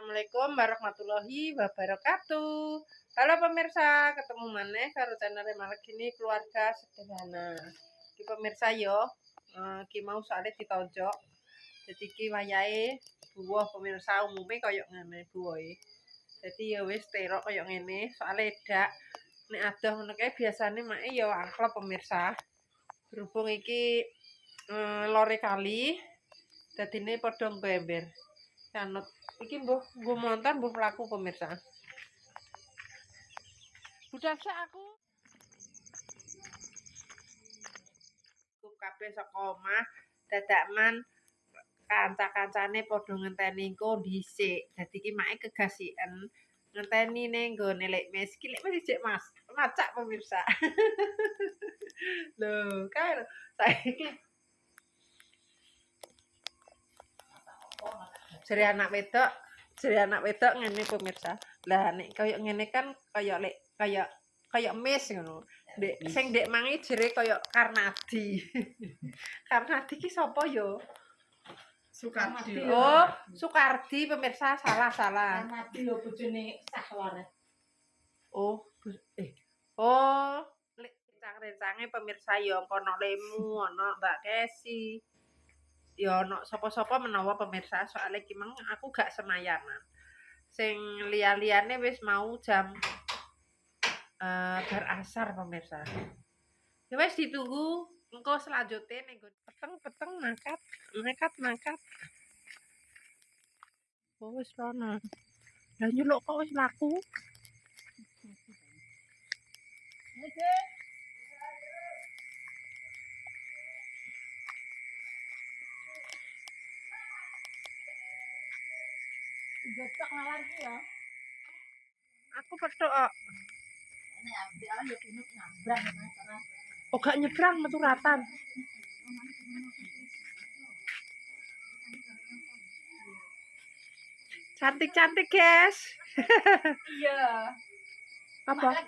Assalamualaikum warahmatullahi wabarakatuh. Halo pemirsa, ketemu maneh karo channel Malek ini keluarga sederhana. Ki pemirsa yo, ki mau soalnya ditonjok. Jadi ki wayahe buah pemirsa umume koyo ngene buahe. Jadi ya wis terok koyo ngene, soalnya edak. Nek adoh ngono kae biasane make ya angklep pemirsa. Berhubung iki lore kali, dadine padha nggember. Canut iki mbuh nggo montor mbuh mlaku pemirsa. Budal aku kabeh saka omah dadakman kanca-kancane padha ngenteni engko dhisik. Dadi ki make kegasiken ngenteni ning nggone Lek Mis. Ki Lek Mis dhisik Mas. Macak pemirsa. Lho, kae saiki jere anak wedok ngene pemirsa. Lah nek kaya ngene kan kaya Mis ngono. Ndek sing ndek mangi jere kaya Karnadi. Karnadi ki sapa yo? Sukardi. Oh, Sukardi pemirsa, salah. Karnadi lho bojone Sahlore. Oh, oh, rencang-rencange pemirsa yo kono lemu, ana Mbak Kesi. Ya ono sapa-sapa menawa pemirsa soalnya kimeng aku gak semayanan. Sing liya-liyane wis mau jam bar asar pemirsa. Ya wis ditunggu engko selanjutnya ning peteng mangkat. Oh wis rono. Lah nyeluk kok wis laku. Jocok ngalar ki ya. Aku petuk kok. Nek ambek ayo pinut nyabrang Mas. Oh gak nyebrang metu ratan. Cantik-cantik, guys. Iya. Apa?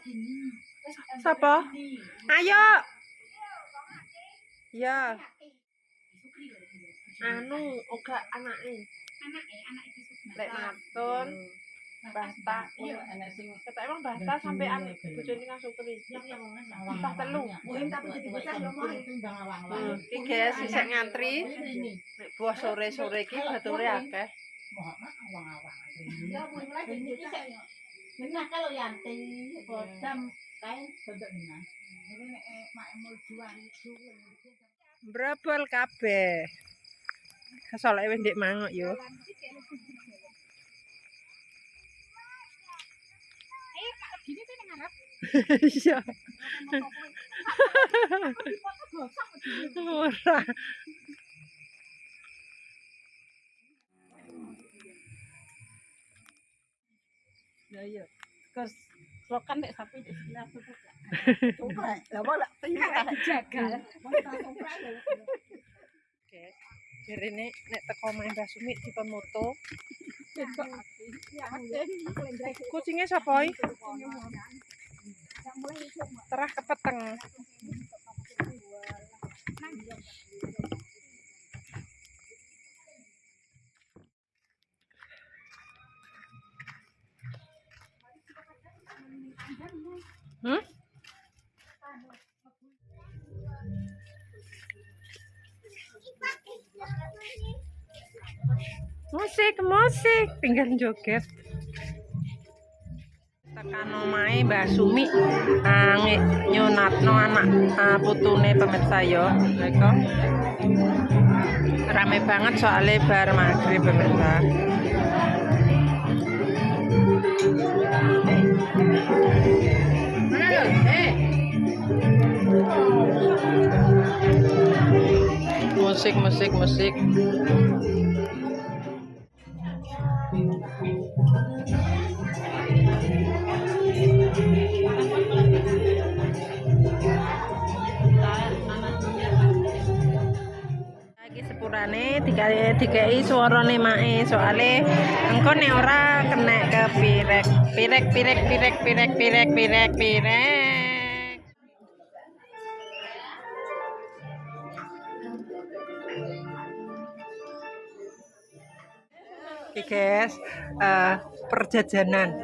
Sapa? Ayo. Ya. Anu, oga anake. Anake Sukri. Lek Matun. Bata, iya enak sing ketok emang bata sampean bojone Kang Sukri. Entah telu. Muhim tapi jadi bocah yo mau timbang awang-awang. Iki guys isih ngantri. Nek buah sore-sore iki bature akeh. Mohon awang-awang. Ya mulai jadi bocah yo. Menah kalau yanti bodam kae bodok menah. Ini nek mak emul juari suwe. Brabol kabeh. Kesoleke wis ndek mangok yo. Gini tuh ngarep. Iya. Ora. Ya iya. Terus lokan nek sapi di sini aku tuh. Oke, lah malah jagal. Oke. Jarene nek teko main Mbah Sumi dipemoto. Kucingnya sapa iki? Terah kepeteng. Musik, tinggal joget. Tekan omahe Mbah Sumi nyunatno anak putune pemirsa yo. Mereka rame banget soalnya bar maghrib pemirsa. Musik. Lagi sepurane dikei suarane mae soale engko nek ora kena kepirek. iki guys, perjajanan.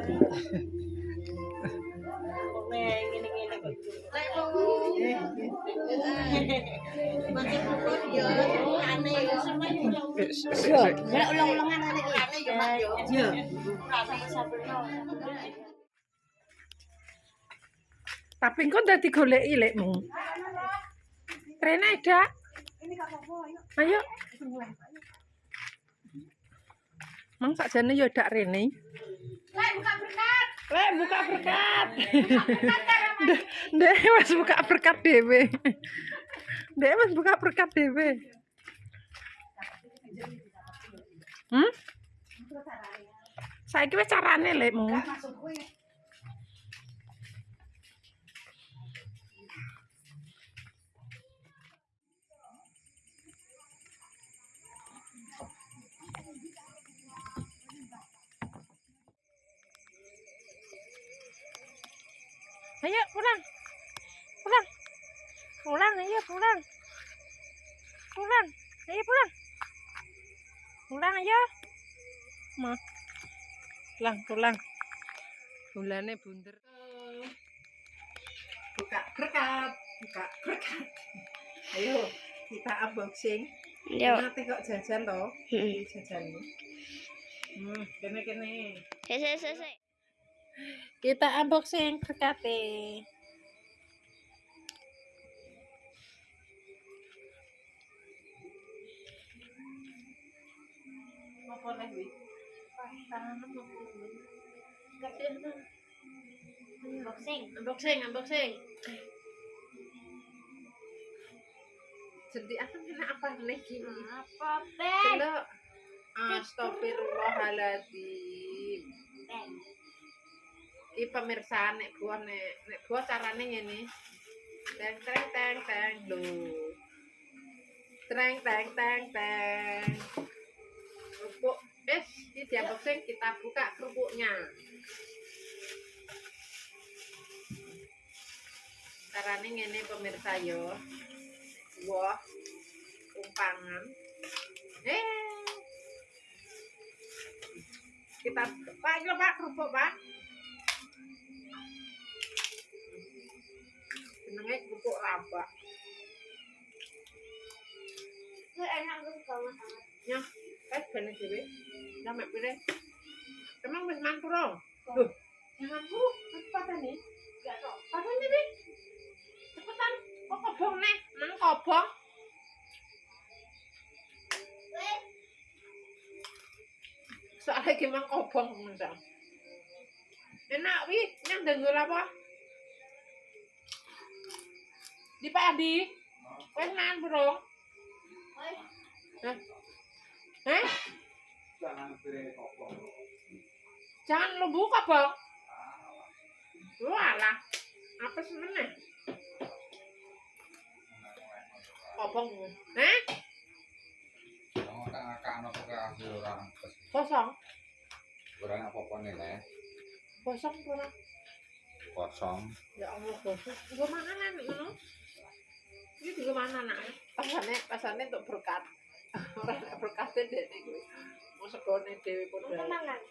Ulang-ulangan aneh ya Mak yo. Tapi engko dadi goleki lekmu. Rene dak. Ayo. Mang sakjane yo dak rene. Lek buka berkat. Ndek wis buka berkat dhewe. Ndek wis buka berkat dhewe. Saiki wis carane lekmu. Ayo pulang. Pulang. Pulang ayo pulang. Pulang. Ayo pulang. Pulang ayo. Mah. Pulang. Bulane bunder. Buka berkat. Ayo kita unboxing. Nanti kok jajan toh? Jajan. Kene. Selesai. Kita unboxing berkate. Apa nih, Wi? Unboxing. Jadi aku kena apa nih? Apa, Ben? Delok. Astagfirullahaladzim. Iki pemirsa nek gua carane ngene. Teng lho. Teng. Kerupuk ini di unboxing, kita buka kerupuknya. Carane ngene pemirsa yo. Buah umpangan. Kita Pak kerupuk, Pak. Jenenge kerupuk labak. Enak banget. Ya, bene dhewe. Sampe pire? Emang wis mantul ro? Loh, jangan dulu, cepetan nih. Enggak toh. Padahal ini. Cepetan. Kok kobong nih? Nang kobong. Soalnya gimana kobong misal. Enak wi, nyang denggul apa? Di Pak Adi. Wes mangan bro. Jangan lu buka, Bang. Walah. Apa sebenarnya? Kobong. Kosong. Kurang apa-apa nih, Le? Kosong kurang. Kosong. Ya Allah, kosong. Gue manganan ngono. Ini juga mana nak? Pasane untuk berkat. Ora nek berkate dek niku. Mau segone dhewe padha. Mangan.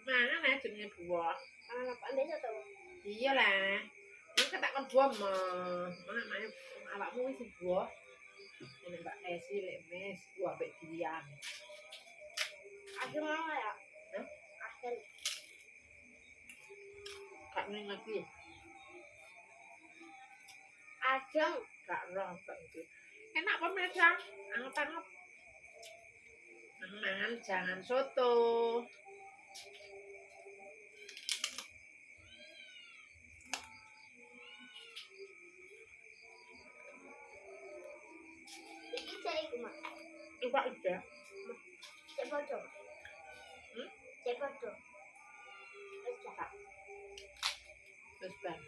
Mangan ae jenenge buah. Mangan apa desa to? Iya lah. Ini ketakon buah mah. Mana awakmu wis buah. Ini Mbak Esi lemes buah mbek dian. Aku mau ya. Hah? Aku Kak ning lagi. ajeng. Kak roh itu. Enak pemirsa. Anget-anget. Mangan jangan soto. Iki cari kuma. Coba aja. Cek foto. Cek foto. Wes cakap. Terus bang.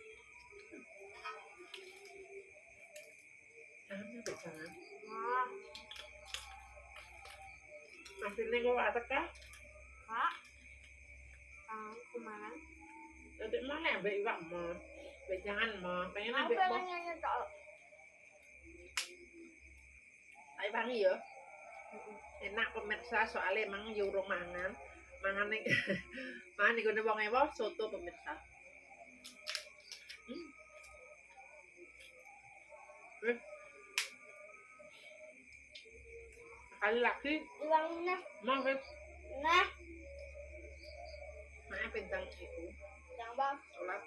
Jangan. Wah, Akhirnya kau ada kah? Kak. Kumaha? Nanti mana mbak iwak mah? Mbak jangan mah. Pengen Aku ambek mah. pengen nyetok. Ayo bangi ya. Enak pemirsa soalnya emang euro mangan nih mangan nih gue bang ewo soto pemirsa. Kali lagi Ulang nah. mau kan Nah. maaf bintang itu Yang bang. sholat